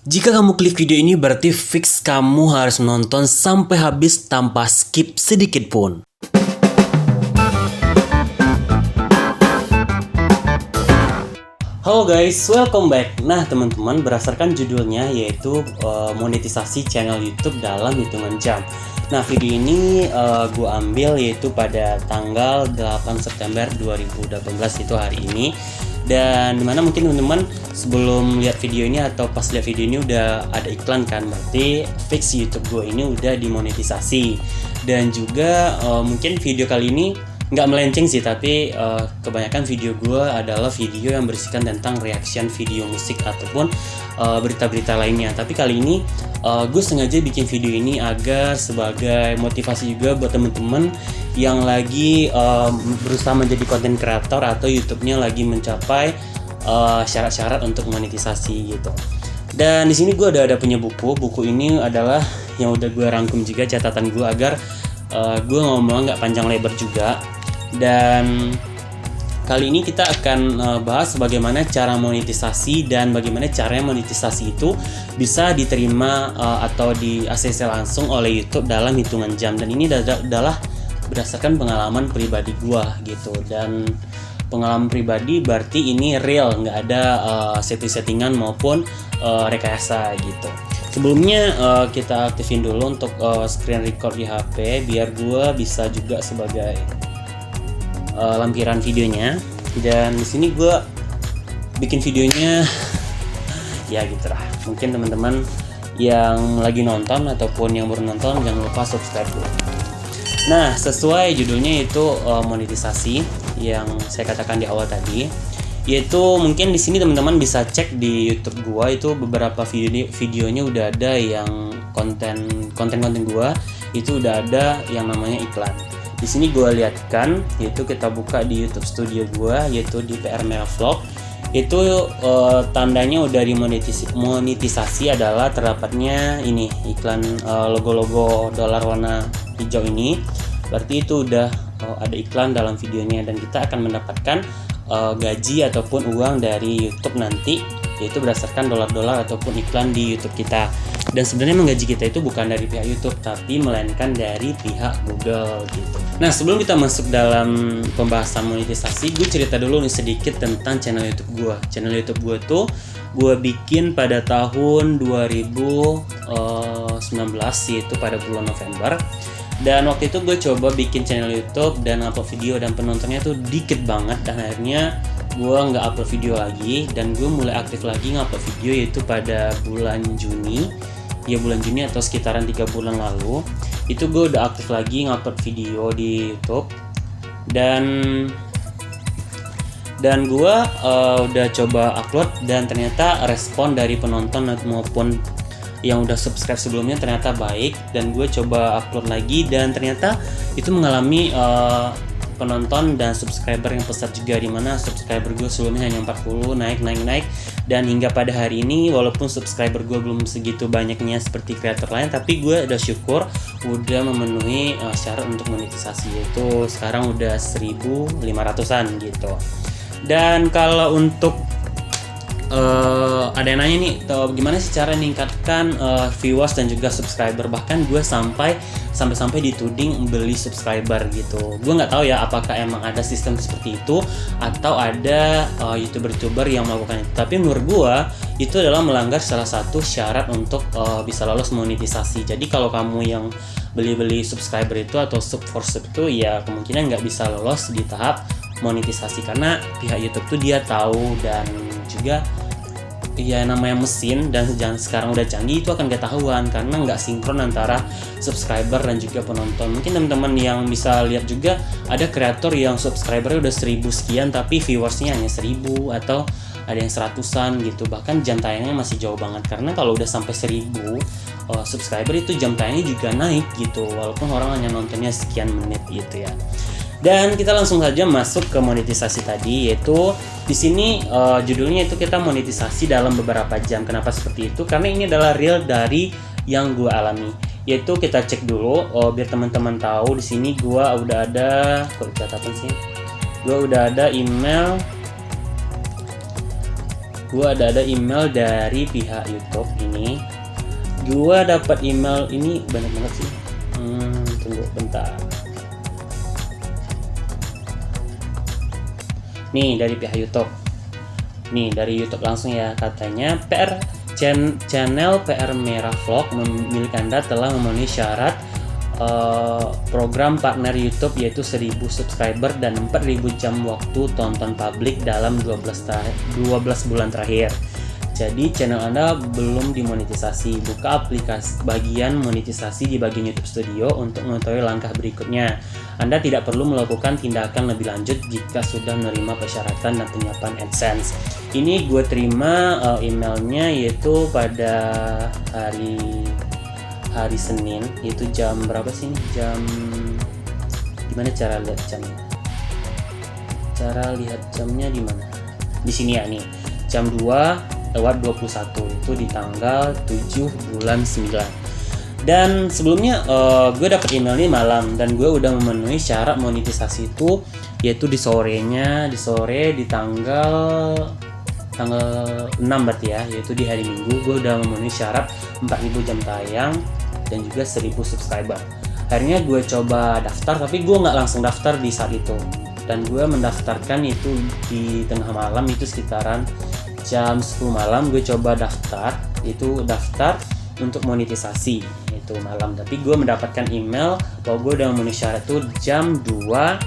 Jika kamu klik video ini berarti fix kamu harus nonton sampai habis tanpa skip sedikit pun. Halo guys, welcome back. Nah teman-teman, berdasarkan judulnya yaitu monetisasi channel YouTube dalam hitungan jam. Nah video ini gue ambil yaitu pada tanggal 8 September 2018 itu hari ini. Dan dimana mungkin teman-teman sebelum lihat video ini atau pas lihat video ini udah ada iklan kan, berarti fix YouTube gue ini udah dimonetisasi. Dan juga mungkin video kali ini nggak melenceng sih, tapi kebanyakan video gue adalah video yang berisikan tentang reaction video musik ataupun berita-berita lainnya. Tapi kali ini gue sengaja bikin video ini agar sebagai motivasi juga buat temen-temen yang lagi berusaha menjadi content creator atau YouTube-nya lagi mencapai syarat-syarat untuk monetisasi gitu. Dan di sini gue ada punya buku. Buku ini adalah yang udah gue rangkum juga catatan gue agar gue ngomong nggak panjang lebar juga. Dan kali ini kita akan bahas bagaimana cara monetisasi dan bagaimana caranya monetisasi itu bisa diterima atau di ACC langsung oleh YouTube dalam hitungan jam. Dan ini adalah berdasarkan pengalaman pribadi gua gitu. Dan pengalaman pribadi berarti ini real, nggak ada setting-settingan maupun rekayasa gitu. Sebelumnya kita aktifin dulu untuk screen record di HP biar gua bisa juga sebagai lampiran videonya. Dan di sini gue bikin videonya ya gitulah. Mungkin teman-teman yang lagi nonton ataupun yang baru nonton jangan lupa subscribe dulu. Nah, sesuai judulnya itu monetisasi yang saya katakan di awal tadi, yaitu mungkin di sini teman-teman bisa cek di YouTube gua itu beberapa videonya udah ada yang konten gua itu udah ada yang namanya iklan. Di sini gue lihatkan, yaitu kita buka di YouTube Studio gue, yaitu di PR Merah Vlog. Itu tandanya udah monetisasi adalah terdapatnya ini iklan logo-logo dolar warna hijau ini. Berarti itu udah ada iklan dalam videonya dan kita akan mendapatkan gaji ataupun uang dari YouTube nanti, yaitu berdasarkan dolar-dolar ataupun iklan di YouTube kita. Dan sebenarnya menggaji kita itu bukan dari pihak YouTube, tapi melainkan dari pihak Google gitu. Nah, sebelum kita masuk dalam pembahasan monetisasi, gue cerita dulu nih sedikit tentang channel YouTube gue. Channel YouTube gue tuh gue bikin pada tahun 2019, yaitu pada bulan November. Dan waktu itu gue coba bikin channel YouTube dan upload video dan penontonnya tuh dikit banget. Dan akhirnya gue nggak upload video lagi dan gue mulai aktif lagi ngupload video yaitu pada bulan Juni. Ya bulan Juni atau sekitaran 3 bulan lalu itu gue udah aktif lagi ngupload video di YouTube. Dan gue udah coba upload dan ternyata respon dari penonton maupun yang udah subscribe sebelumnya ternyata baik. Dan gue coba upload lagi dan ternyata itu mengalami penonton dan subscriber yang pesat juga, dimana subscriber gue sebelumnya hanya 40 naik dan hingga pada hari ini walaupun subscriber gue belum segitu banyaknya seperti kreator lain, tapi gue udah syukur udah memenuhi syarat untuk monetisasi, yaitu sekarang udah 1.500-an gitu. Dan kalau untuk ada yang nanya nih, gimana sih cara meningkatkan viewers dan juga subscriber? Bahkan gue sampai dituding beli subscriber gitu. Gue nggak tahu ya apakah emang ada sistem seperti itu atau ada youtuber yang melakukan itu. Tapi menurut gue itu adalah melanggar salah satu syarat untuk bisa lolos monetisasi. Jadi kalau kamu yang beli subscriber itu atau sub for sub itu ya kemungkinan nggak bisa lolos di tahap monetisasi karena pihak YouTube tuh dia tahu. Dan juga ya namanya mesin dan sekarang udah canggih, itu akan ketahuan karena nggak sinkron antara subscriber dan juga penonton. Mungkin teman-teman yang bisa lihat juga ada kreator yang subscribernya udah 1000 sekian tapi viewersnya hanya 1000 atau ada yang 100-an gitu. Bahkan jam tayangnya masih jauh banget karena kalau udah sampai 1000 subscriber itu jam tayangnya juga naik gitu walaupun orang hanya nontonnya sekian menit gitu ya. Dan kita langsung saja masuk ke monetisasi tadi, yaitu di sini judulnya itu kita monetisasi dalam beberapa jam. Kenapa seperti itu? Karena ini adalah real dari yang gue alami. Yaitu kita cek dulu biar teman-teman tahu. Di sini gue udah ada, gue udah ada email gue ada email dari pihak YouTube ini. Gue dapat email ini banyak banget sih. Tunggu bentar. Nih dari pihak YouTube. Nih dari YouTube langsung ya, katanya channel PR Merah Vlog milik Anda telah memenuhi syarat program partner YouTube, yaitu 1000 subscriber dan 4000 jam waktu tonton publik dalam 12 bulan terakhir. Jadi channel Anda belum dimonetisasi. Buka aplikasi bagian monetisasi di bagian YouTube Studio untuk mengetahui langkah berikutnya. Anda tidak perlu melakukan tindakan lebih lanjut jika sudah menerima persyaratan dan penyiapan AdSense. Ini gue terima emailnya yaitu pada hari Senin, yaitu jam berapa sih ini? Gimana cara lihat jamnya? Cara lihat jamnya di mana? Di sini ya nih. Jam 2:21 itu di tanggal 7 bulan 9. Dan sebelumnya gue dapet email ini malam dan gue udah memenuhi syarat monetisasi itu, yaitu di sore di tanggal 6 berarti ya, yaitu di hari Minggu. Gue udah memenuhi syarat 4000 jam tayang dan juga 1000 subscriber. Akhirnya gue coba daftar, tapi gue nggak langsung daftar di saat itu, dan gue mendaftarkan itu di tengah malam, itu sekitaran jam 10 malam. Gue coba daftar untuk monetisasi itu malam, tapi gue mendapatkan email bahwa gue udah memenuhi syarat itu jam 2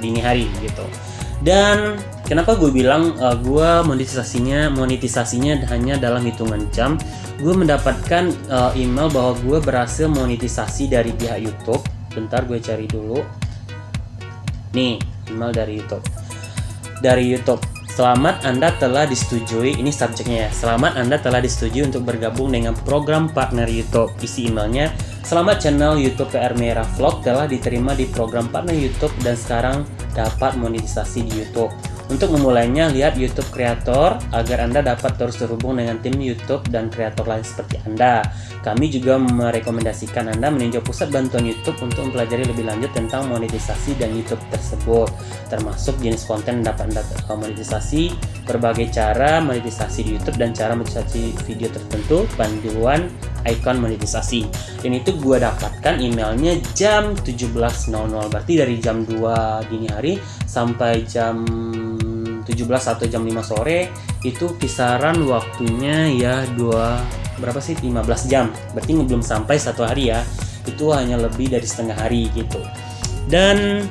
dini hari gitu. Dan kenapa gue bilang gue monetisasinya hanya dalam hitungan jam? Gue mendapatkan email bahwa gue berhasil monetisasi dari pihak YouTube. Bentar gue cari dulu. Nih, email dari YouTube. Selamat Anda telah disetujui, ini subjeknya ya. Selamat Anda telah disetujui untuk bergabung dengan program partner YouTube. Isi emailnya, selamat channel YouTube PR Merah Vlog telah diterima di program partner YouTube dan sekarang dapat monetisasi di YouTube. Untuk memulainya, lihat YouTube Creator agar Anda dapat terus terhubung dengan tim YouTube dan kreator lain seperti Anda. Kami juga merekomendasikan Anda meninjau pusat bantuan YouTube untuk mempelajari lebih lanjut tentang monetisasi dan YouTube tersebut, termasuk jenis konten yang dapat Anda monetisasi, berbagai cara monetisasi di YouTube, dan cara monetisasi video tertentu, panduan ikon monetisasi. Dan itu gue dapatkan emailnya jam 17.00, berarti dari jam 2 dini hari sampai jam 17 atau jam 5 sore, itu kisaran waktunya ya 15 jam, berarti belum sampai 1 hari ya, itu hanya lebih dari setengah hari gitu. Dan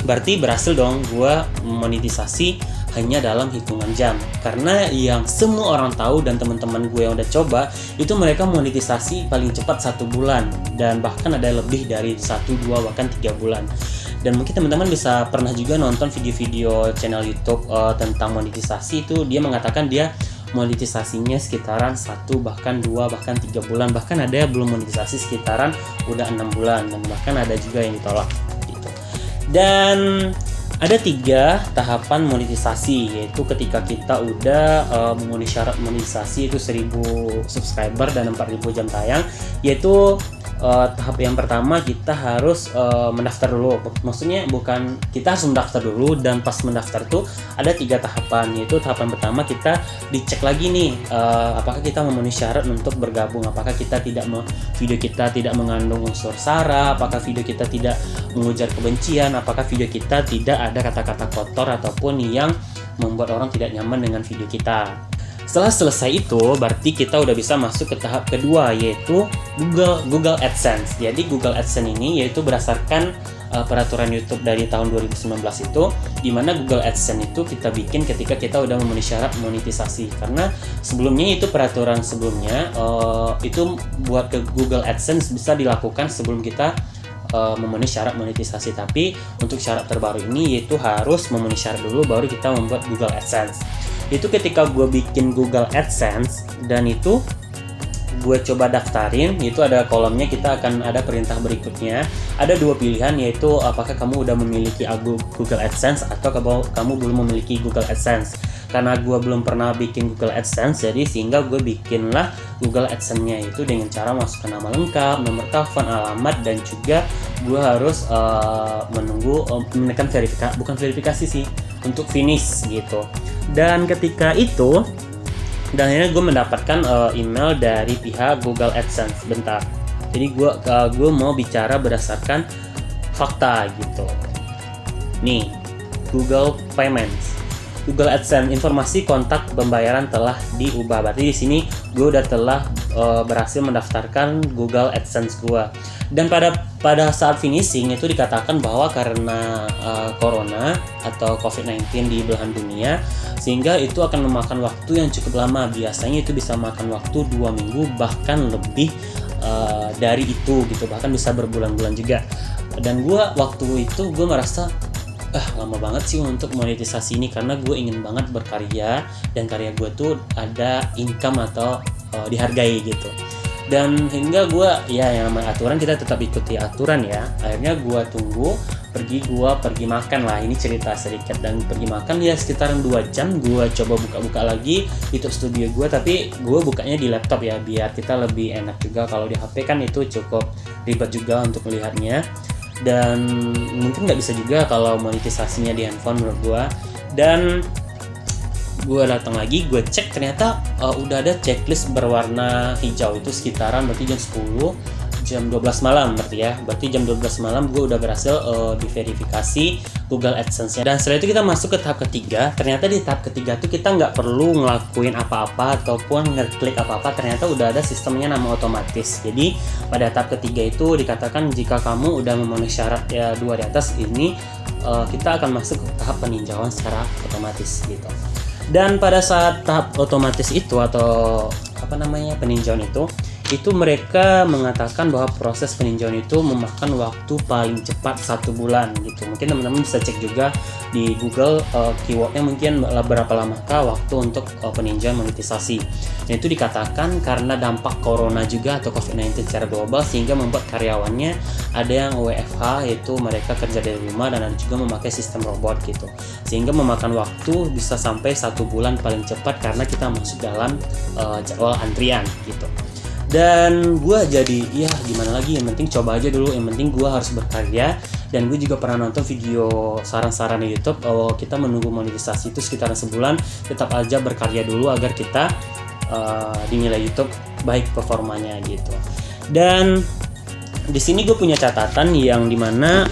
berarti berhasil dong gue monetisasi hanya dalam hitungan jam, karena yang semua orang tahu dan teman-teman gue yang udah coba itu mereka monetisasi paling cepat 1 bulan, dan bahkan ada lebih dari 1, 2, bahkan 3 bulan. Dan mungkin teman-teman bisa pernah juga nonton video-video channel YouTube tentang monetisasi, itu dia mengatakan dia monetisasinya sekitaran 1, bahkan 2, bahkan 3 bulan, bahkan ada yang belum monetisasi sekitaran udah 6 bulan, dan bahkan ada juga yang ditolak gitu. Dan ada 3 tahapan monetisasi, yaitu ketika kita udah memenuhi syarat monetisasi itu 1000 subscriber dan 4000 jam tayang, yaitu tahap yang pertama kita harus mendaftar dulu. Maksudnya bukan kita harus mendaftar dulu, dan pas mendaftar tuh ada 3 tahapan, yaitu tahapan pertama kita dicek lagi nih apakah kita memenuhi syarat untuk bergabung, apakah video kita tidak mengandung unsur sara, apakah video kita tidak mengujar kebencian, apakah video kita tidak ada kata-kata kotor ataupun yang membuat orang tidak nyaman dengan video kita. Setelah selesai itu, berarti kita udah bisa masuk ke tahap kedua, yaitu Google AdSense. Jadi Google AdSense ini yaitu berdasarkan peraturan YouTube dari tahun 2019 itu, di mana Google AdSense itu kita bikin ketika kita udah memenuhi syarat monetisasi. Karena sebelumnya itu peraturan sebelumnya itu buat ke Google AdSense bisa dilakukan sebelum kita memenuhi syarat monetisasi, tapi untuk syarat terbaru ini yaitu harus memenuhi syarat dulu baru kita membuat Google AdSense. Itu ketika gue bikin Google AdSense dan itu gue coba daftarin, itu ada kolomnya, kita akan ada perintah berikutnya. Ada 2 pilihan, yaitu apakah kamu udah memiliki Google AdSense atau kamu belum memiliki Google AdSense. Karena gue belum pernah bikin Google AdSense, jadi sehingga gue bikinlah Google AdSense-nya itu dengan cara masukkan nama lengkap, nomor telepon, alamat, dan juga gue harus menekan bukan verifikasi sih, untuk finish gitu. Dan ketika itu, dan akhirnya gue mendapatkan email dari pihak Google AdSense. Bentar, jadi gue mau bicara berdasarkan fakta gitu. Nih, Google Payments, Google AdSense, informasi kontak pembayaran telah diubah. Berarti di sini gue udah telah berhasil mendaftarkan Google AdSense gue. Dan pada saat finishing itu dikatakan bahwa karena corona atau COVID-19 di belahan dunia, sehingga itu akan memakan waktu yang cukup lama. Biasanya itu bisa makan waktu 2 minggu bahkan lebih dari itu gitu, bahkan bisa berbulan-bulan juga. Dan gue waktu itu gue merasa lama banget sih untuk monetisasi ini, karena gue ingin banget berkarya dan karya gue tuh ada income atau dihargai gitu. Dan hingga gue yang namanya aturan, kita tetap ikuti aturan ya. Akhirnya gue tunggu, pergi makan lah, ini cerita sedikit. Dan pergi makan ya sekitaran 2 jam. Gue coba buka-buka lagi YouTube Studio gue, tapi gue bukanya di laptop ya, biar kita lebih enak juga. Kalau di HP kan itu cukup ribet juga untuk melihatnya, dan mungkin nggak bisa juga kalau monetisasinya di handphone menurut gue. Dan gue datang lagi, gue cek, ternyata udah ada checklist berwarna hijau. Itu sekitaran berarti jam 12 malam berarti ya. Berarti jam 12 malam gue udah berhasil diverifikasi Google AdSense-nya. Dan setelah itu kita masuk ke tahap ketiga. Ternyata di tahap ketiga tuh kita nggak perlu ngelakuin apa-apa ataupun ngeklik apa-apa. Ternyata udah ada sistemnya nama otomatis. Jadi pada tahap ketiga itu dikatakan jika kamu udah memenuhi syarat ya 2 di atas ini, kita akan masuk ke tahap peninjauan secara otomatis gitu. Dan pada saat tahap otomatis itu atau peninjauan itu mereka mengatakan bahwa proses peninjauan itu memakan waktu paling cepat 1 bulan gitu. Mungkin teman-teman bisa cek juga di Google keywordnya mungkin berapa lamakah waktu untuk peninjauan monetisasi. Dan itu dikatakan karena dampak corona juga atau COVID-19 secara global, sehingga membuat karyawannya ada yang WFH, yaitu mereka kerja dari rumah, dan ada juga memakai sistem robot gitu, sehingga memakan waktu bisa sampai 1 bulan paling cepat karena kita masuk dalam jadwal antrian gitu. Dan gue jadi gimana lagi, yang penting coba aja dulu, yang penting gue harus berkarya. Dan gue juga pernah nonton video saran-saran di YouTube, kita menunggu monetisasi itu sekitaran sebulan, tetap aja berkarya dulu agar kita dinilai YouTube baik performanya gitu. Dan di sini gue punya catatan yang dimana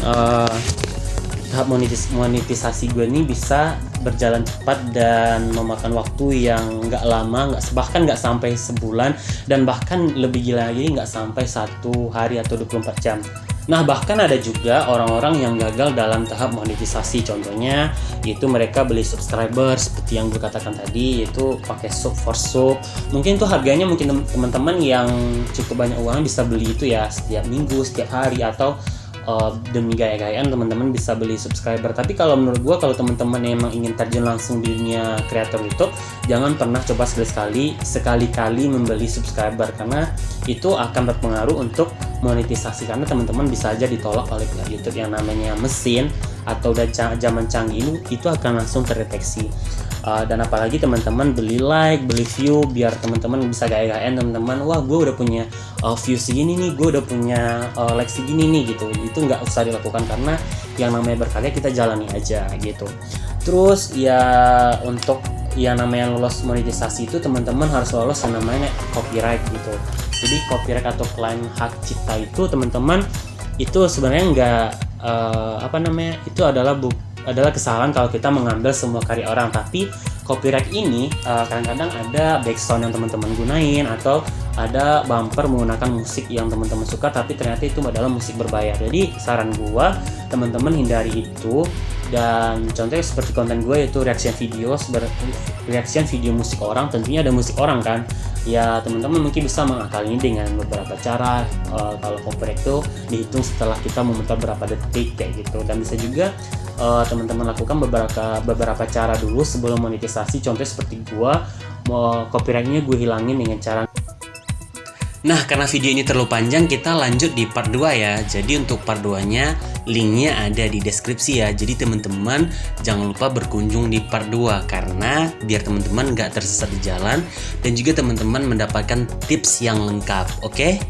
tahap monetisasi gue ini bisa berjalan cepat dan memakan waktu yang nggak lama, bahkan nggak sampai sebulan, dan bahkan lebih gila lagi nggak sampai 1 hari atau 24 jam. Nah, bahkan ada juga orang-orang yang gagal dalam tahap monetisasi. Contohnya itu mereka beli subscriber seperti yang gue katakan tadi, yaitu pakai sub for sub. Mungkin itu harganya, mungkin teman-teman yang cukup banyak uang bisa beli itu ya setiap minggu, setiap hari, atau demi gaya-gayaan teman-teman bisa beli subscriber. Tapi kalau menurut gue, kalau teman-teman emang ingin terjun langsung di dunia kreator YouTube, jangan pernah coba sekali-kali membeli subscriber, karena itu akan berpengaruh untuk monetisasi, karena teman-teman bisa aja ditolak oleh pihak YouTube. Yang namanya mesin atau udah zaman canggih itu akan langsung terdeteksi. Dan apalagi teman-teman beli like, beli view, biar teman-teman bisa gaya-gayaan, teman-teman, wah gue udah punya view segini nih, gue udah punya like segini nih gitu. Itu nggak usah dilakukan, karena yang namanya berkarya kita jalani aja gitu. Terus ya untuk yang namanya lolos monetisasi itu teman-teman harus lolos yang namanya copyright gitu. Jadi copyright atau klaim hak cipta itu teman-teman itu sebenarnya nggak itu adalah kesalahan kalau kita mengambil semua karya orang. Tapi copyright ini kadang-kadang ada background yang teman-teman gunain, atau ada bumper menggunakan musik yang teman-teman suka tapi ternyata itu adalah musik berbayar. Jadi saran gua teman-teman hindari itu. Dan contohnya seperti konten gue yaitu reaction video musik orang, tentunya ada musik orang kan ya, teman-teman mungkin bisa mengakali ini dengan beberapa cara. Kalau copyright itu dihitung setelah kita memutar berapa detik kayak gitu. Dan bisa juga teman-teman lakukan beberapa cara dulu sebelum monetisasi. Contohnya seperti gue, copyrightnya gue hilangin dengan cara. Nah, karena video ini terlalu panjang, kita lanjut di part 2 ya. Jadi untuk part 2-nya, linknya ada di deskripsi ya. Jadi teman-teman jangan lupa berkunjung di part 2, karena biar teman-teman gak tersesat di jalan, dan juga teman-teman mendapatkan tips yang lengkap, oke?